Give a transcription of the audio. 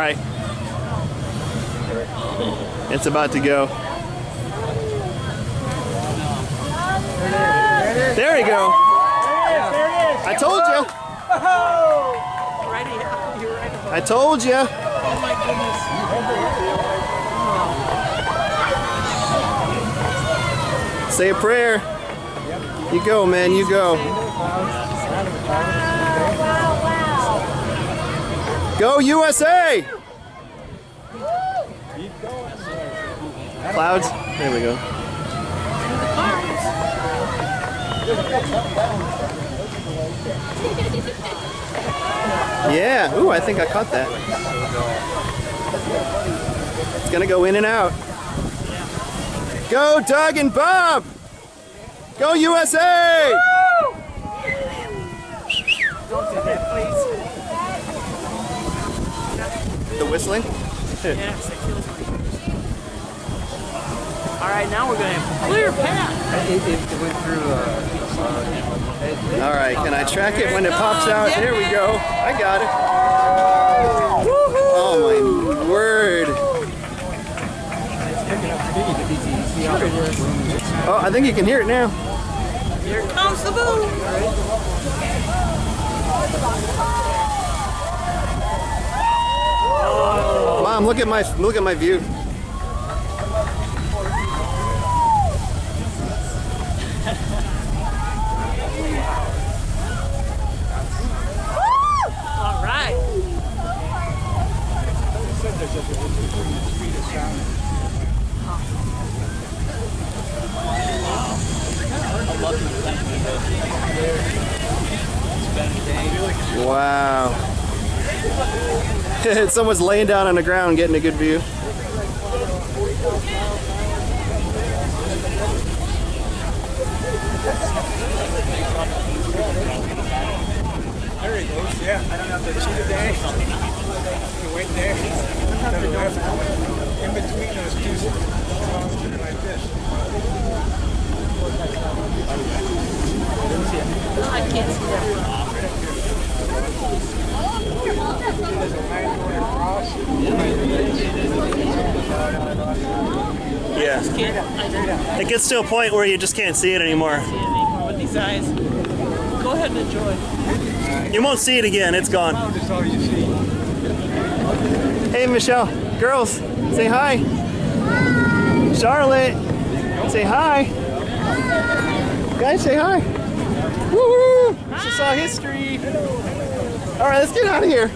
right. It's about to go. There you go. I told you. I told you. Oh my goodness. Say a prayer. You go, man. You go. Go USA! Clouds. There we go. Yeah. Ooh, I think I caught that. It's gonna go in and out. Go, Doug and Bob! Go USA! Don't do that, please. The whistling? Yes, it kills my ears. All right, now we're going to have a clear path. It went through. All right, can I track it when it pops out? There we go. I got it. Oh my word. Oh, I think you can hear it now. Here comes the boom. Mom, look at my view. All right. Wow. Someone's laying down on the ground getting a good view. There he goes. Yeah. I don't have to cheat a day. You wait there. In between those two songs like this. I can't see that. Yeah. It gets to a point where you just can't see it anymore. With these eyes. Go ahead and enjoy. You won't see it again. It's gone. Hey, Michelle. Girls, say hi. Charlotte, say hi. Guys, say hi. Woo! She saw history. All right, let's get out of here.